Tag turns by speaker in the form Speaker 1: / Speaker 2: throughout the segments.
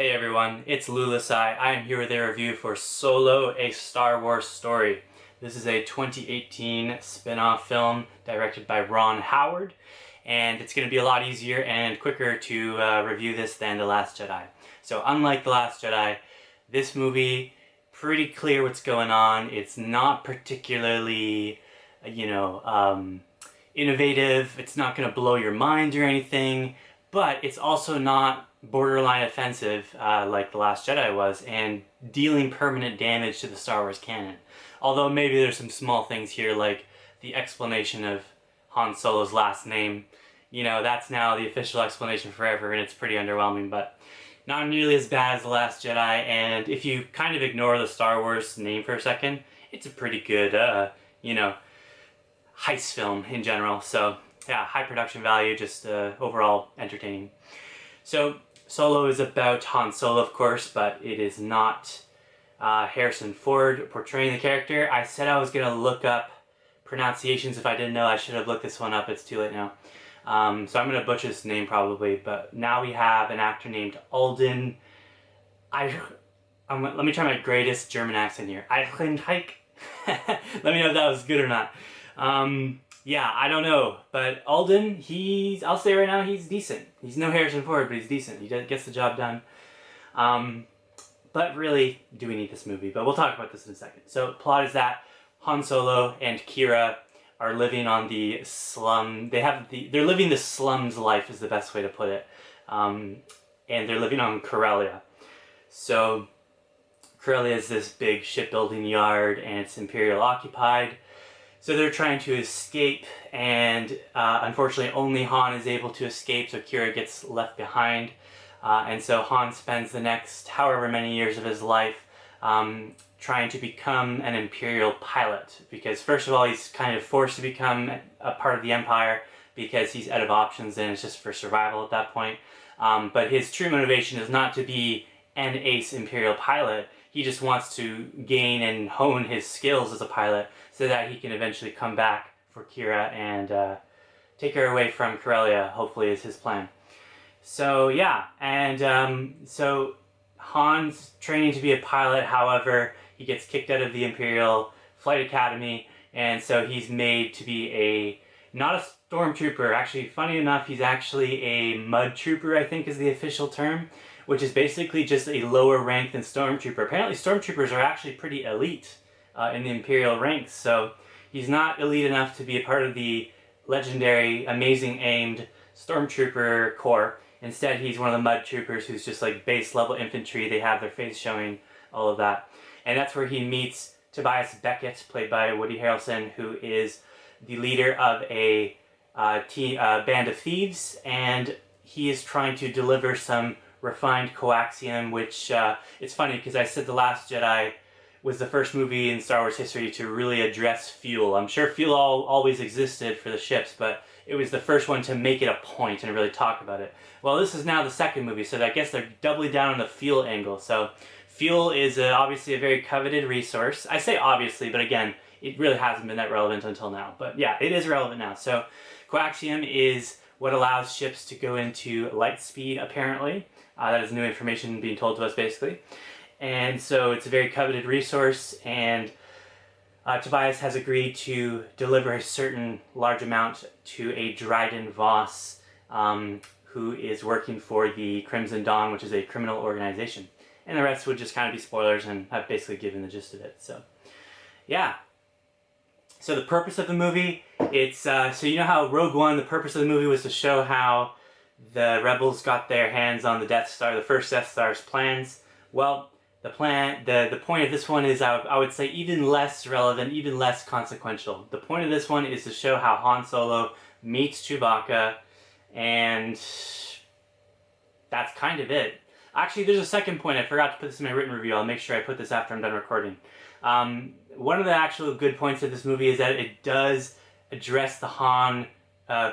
Speaker 1: Hey everyone, it's Lulasai. I am here with a review for Solo, a Star Wars story. This is a 2018 spin-off film directed by Ron Howard, and it's going to be a lot easier and quicker to review this than The Last Jedi. So unlike The Last Jedi, this movie, pretty clear what's going on. It's not particularly, innovative. It's not going to blow your mind or anything, but it's also not borderline offensive like The Last Jedi was, and dealing permanent damage to the Star Wars canon. Although maybe there's some small things here, like the explanation of Han Solo's last name. You know, that's now the official explanation forever, and it's pretty underwhelming, but not nearly as bad as The Last Jedi. And if you kind of ignore the Star Wars name for a second, it's a pretty good, heist film in general. So yeah, high production value, just overall entertaining. So Solo is about Han Solo, of course, but it is not Harrison Ford portraying the character. I said I was going to look up pronunciations. If I didn't know, I should have looked this one up. It's too late now. So I'm going to butcher his name probably, but now we have an actor named Alden. Let me try my greatest German accent here. Let me know if that was good or not. Yeah, I don't know, but Alden, I'll say right now, he's decent. He's no Harrison Ford, but he's decent. He gets the job done. But really, do we need this movie? But we'll talk about this in a second. So, plot is that Han Solo and Kira are living on the slum. They're living the slums life is the best way to put it. And they're living on Corellia. So, Corellia is this big shipbuilding yard, and it's Imperial occupied. So they're trying to escape, and unfortunately only Han is able to escape, so Kira gets left behind. And so Han spends the next however many years of his life trying to become an Imperial pilot. Because first of all, he's kind of forced to become a part of the Empire because he's out of options and it's just for survival at that point. But his true motivation is not to be an ace Imperial pilot. He just wants to gain and hone his skills as a pilot so that he can eventually come back for Kira and take her away from Corellia, hopefully, is his plan. So, yeah, and so Han's training to be a pilot. However, he gets kicked out of the Imperial Flight Academy, and so he's made to be not a stormtrooper. Actually, funny enough, he's actually a mud trooper, I think is the official term, which is basically just a lower rank than stormtrooper. Apparently, stormtroopers are actually pretty elite in the Imperial ranks, so he's not elite enough to be a part of the legendary, amazing aimed stormtrooper corps. Instead, he's one of the mud troopers who's just like base level infantry. They have their face showing, all of that. And that's where he meets Tobias Beckett, played by Woody Harrelson, who is the leader of a band of thieves, and he is trying to deliver some refined coaxium, which it's funny because I said The Last Jedi was the first movie in Star Wars history to really address fuel. I'm sure fuel always existed for the ships, but it was the first one to make it a point and really talk about it. Well, this is now the second movie, so I guess they're doubly down on the fuel angle. So fuel is obviously a very coveted resource. I say obviously, but again, it really hasn't been that relevant until now. But yeah, it is relevant now. So coaxium is what allows ships to go into light speed, apparently. That is new information being told to us, basically. And so it's a very coveted resource, and Tobias has agreed to deliver a certain large amount to a Dryden Voss, who is working for the Crimson Dawn, which is a criminal organization. And the rest would just kind of be spoilers, and I've basically given the gist of it. So, yeah. So the purpose of the movie, it's, so you know how Rogue One, the purpose of the movie was to show how the rebels got their hands on the Death Star, the first Death Star's plans. Well, the point of this one is, I would say, even less relevant, even less consequential. The point of this one is to show how Han Solo meets Chewbacca, and that's kind of it. Actually, there's a second point. I forgot to put this in my written review. I'll make sure I put this after I'm done recording. One of the actual good points of this movie is that it does address the Han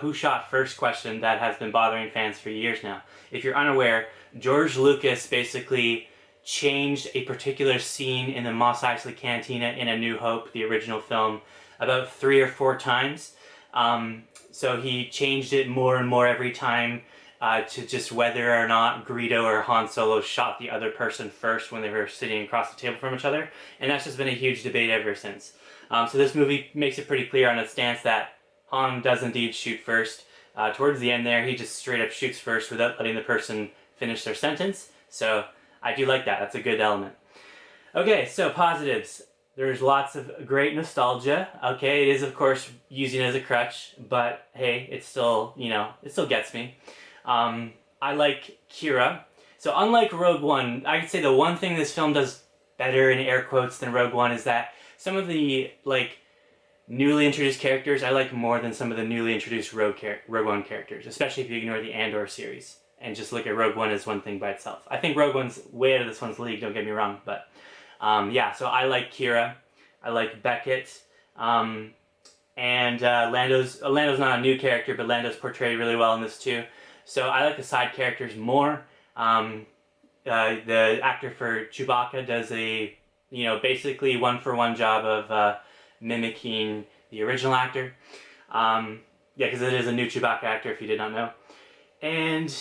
Speaker 1: who shot first question that has been bothering fans for years now. If you're unaware, George Lucas basically changed a particular scene in the Mos Eisley Cantina in A New Hope, the original film, about 3 or 4 times. So he changed it more and more every time. to just whether or not Greedo or Han Solo shot the other person first when they were sitting across the table from each other, and that's just been a huge debate ever since. So this movie makes it pretty clear on its stance that Han does indeed shoot first. Towards the end there, he just straight up shoots first without letting the person finish their sentence. So I do like that. That's a good element. Okay, so positives. There's lots of great nostalgia. Okay, it is of course using it as a crutch, but hey, it's still, you know, it still gets me. I like Kira. So unlike Rogue One, I could say the one thing this film does better in air quotes than Rogue One is that some of the like newly introduced characters I like more than some of the newly introduced Rogue One characters, especially if you ignore the Andor series and just look at Rogue One as one thing by itself. I think Rogue One's way out of this one's league, don't get me wrong, but yeah, so I like Kira, I like Beckett, and Lando's not a new character, but Lando's portrayed really well in this too. So I like the side characters more. The actor for Chewbacca does a, you know, basically one-for-one job of mimicking the original actor. Yeah, because it is a new Chewbacca actor, if you did not know. And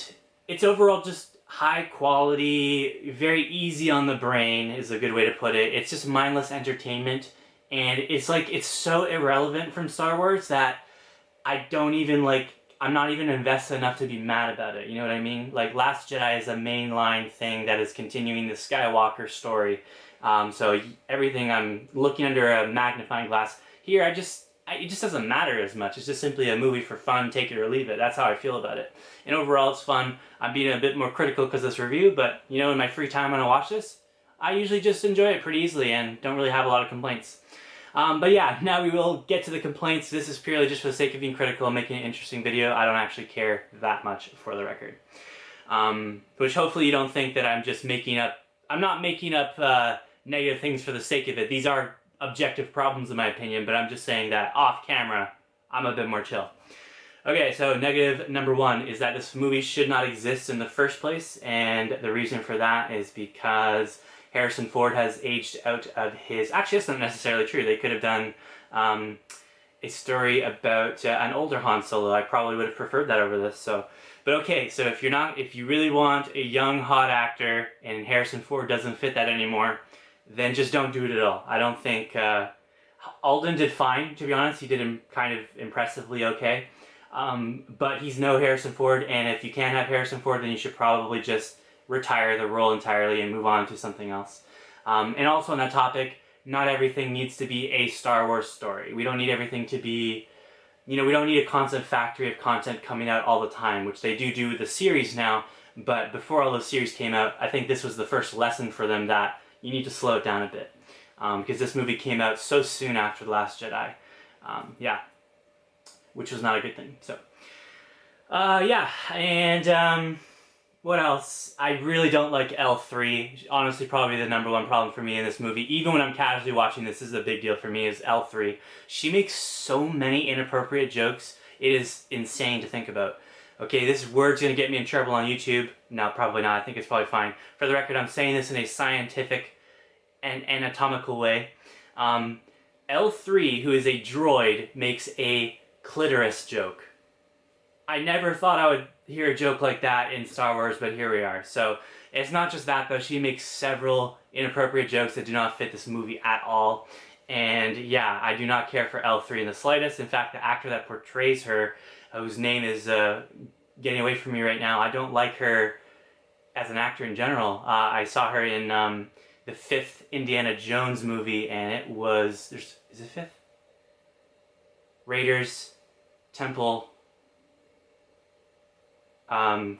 Speaker 1: it's overall just high quality, very easy on the brain is a good way to put it. It's just mindless entertainment, and it's like, it's so irrelevant from Star Wars that I don't even like, I'm not even invested enough to be mad about it, you know what I mean? Like, Last Jedi is a mainline thing that is continuing the Skywalker story. So everything I'm looking under a magnifying glass. Here, it just doesn't matter as much. It's just simply a movie for fun, take it or leave it. That's how I feel about it. And overall, it's fun. I'm being a bit more critical because of this review, but, you know, in my free time when I watch this, I usually just enjoy it pretty easily and don't really have a lot of complaints. But yeah, now we will get to the complaints. This is purely just for the sake of being critical and making an interesting video. I don't actually care that much, for the record. Which hopefully you don't think that I'm just making up... I'm not making up negative things for the sake of it. These are objective problems in my opinion, but I'm just saying that off camera, I'm a bit more chill. Okay, so negative number one is that this movie should not exist in the first place, and the reason for that is because Harrison Ford has aged out of his... Actually, that's not necessarily true. They could have done a story about an older Han Solo. I probably would have preferred that over this. So, but okay, so if you really want a young hot actor and Harrison Ford doesn't fit that anymore, then just don't do it at all. I don't think Alden did fine, to be honest. He did him kind of impressively okay, but he's no Harrison Ford. And if you can't have Harrison Ford, then you should probably just retire the role entirely and move on to something else. And also on that topic, not everything needs to be a Star Wars story. We don't need everything to be, you know, we don't need a constant factory of content coming out all the time, which they do with the series now. But before all those series came out, I think this was the first lesson for them that you need to slow it down a bit. Because this movie came out so soon after The Last Jedi. Yeah, which was not a good thing. So, yeah, and what else? I really don't like L3. Honestly, probably the number one problem for me in this movie, even when I'm casually watching this is a big deal for me, is L3. She makes so many inappropriate jokes. It is insane to think about. Okay, this word's gonna get me in trouble on YouTube. No, probably not. I think it's probably fine. For the record, I'm saying this in a scientific and anatomical way. L3, who is a droid, makes a clitoris joke. I never thought I would hear a joke like that in Star Wars, but here we are. So, it's not just that, though. She makes several inappropriate jokes that do not fit this movie at all. And yeah, I do not care for L3 in the slightest. In fact, the actor that portrays her, whose name is getting away from me right now, I don't like her as an actor in general. I saw her in the 5th Indiana Jones movie, and it was... is it 5th? Raiders, Temple...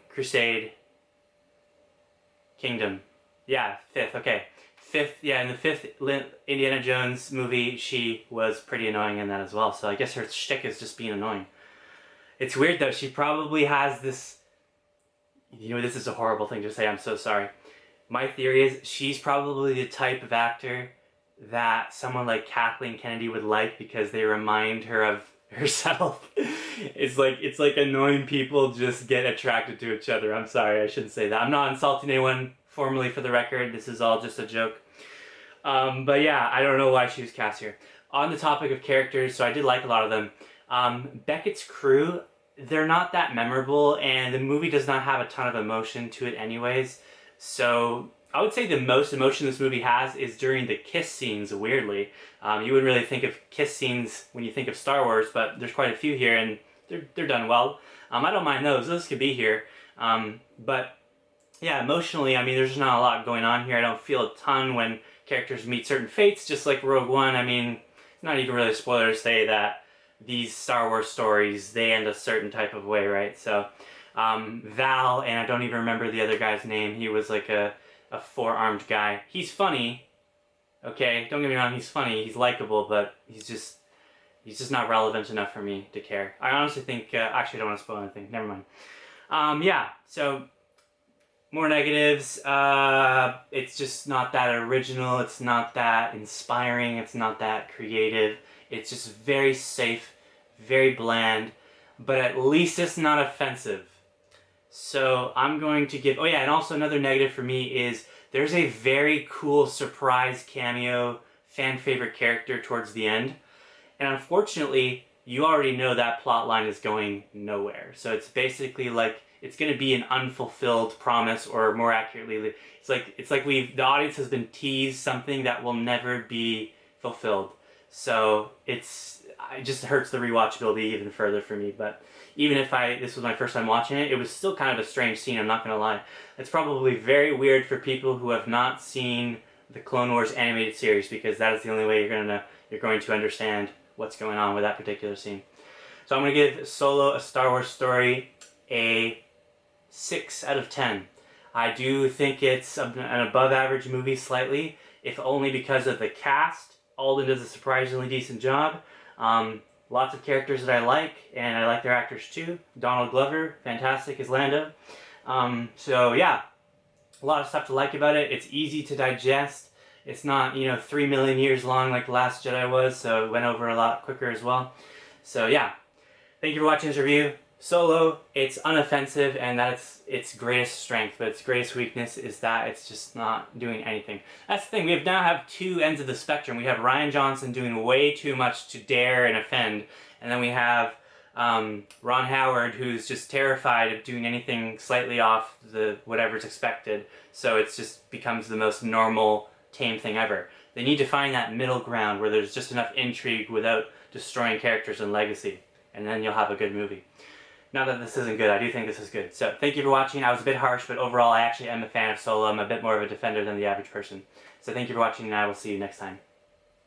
Speaker 1: Crusade, Kingdom. Yeah, 5th, okay. 5th, yeah, in the 5th Indiana Jones movie, she was pretty annoying in that as well, so I guess her shtick is just being annoying. It's weird though, she probably has this... You know, this is a horrible thing to say, I'm so sorry. My theory is, she's probably the type of actor that someone like Kathleen Kennedy would like because they remind her of herself. It's like annoying people just get attracted to each other. I'm sorry, I shouldn't say that. I'm not insulting anyone formally, for the record. This is all just a joke. But yeah, I don't know why she was cast here. On the topic of characters, so I did like a lot of them. Beckett's crew, they're not that memorable, and the movie does not have a ton of emotion to it anyways. So I would say the most emotion this movie has is during the kiss scenes, weirdly. You wouldn't really think of kiss scenes when you think of Star Wars, but there's quite a few here, and they're done well. I don't mind those. Those could be here. But yeah, emotionally, I mean, there's not a lot going on here. I don't feel a ton when characters meet certain fates, just like Rogue One. I mean, not even really a spoiler to say that these Star Wars stories, they end a certain type of way, right? So, Val, and I don't even remember the other guy's name. He was like a four-armed guy. He's funny, okay? Don't get me wrong, he's funny, he's likable, but he's just not relevant enough for me to care. I honestly think, actually I don't want to spoil anything, never mind. Yeah, so more negatives. It's just not that original, it's not that inspiring, it's not that creative. It's just very safe, very bland, but at least it's not offensive. So I'm going to give, oh yeah, and also another negative for me is there's a very cool surprise cameo, fan favorite character towards the end. And unfortunately, you already know that plot line is going nowhere. So it's basically like it's going to be an unfulfilled promise, or more accurately, it's like the audience has been teased something that will never be fulfilled. So it just hurts the rewatchability even further for me. But even if this was my first time watching it, it was still kind of a strange scene, I'm not going to lie. It's probably very weird for people who have not seen the Clone Wars animated series, because that is the only way you're going to understand what's going on with that particular scene. So I'm going to give Solo: A Star Wars Story a 6 out of 10. I do think it's an above average movie slightly, if only because of the cast. Alden does a surprisingly decent job. Lots of characters that I like, and I like their actors too. Donald Glover, fantastic as Lando. So yeah, a lot of stuff to like about it. It's easy to digest. It's not, 3 million years long like The Last Jedi was, so it went over a lot quicker as well. So yeah, thank you for watching this review. Solo, it's unoffensive, and that's its greatest strength, but its greatest weakness is that it's just not doing anything. That's the thing, we now have two ends of the spectrum. We have Rian Johnson doing way too much to dare and offend, and then we have Ron Howard, who's just terrified of doing anything slightly off whatever's expected, so it just becomes the most normal, tame thing ever. They need to find that middle ground where there's just enough intrigue without destroying characters and legacy, and then you'll have a good movie. Not that this isn't good, I do think this is good. So, thank you for watching. I was a bit harsh, but overall I actually am a fan of Solo. I'm a bit more of a defender than the average person. So thank you for watching, and I will see you next time.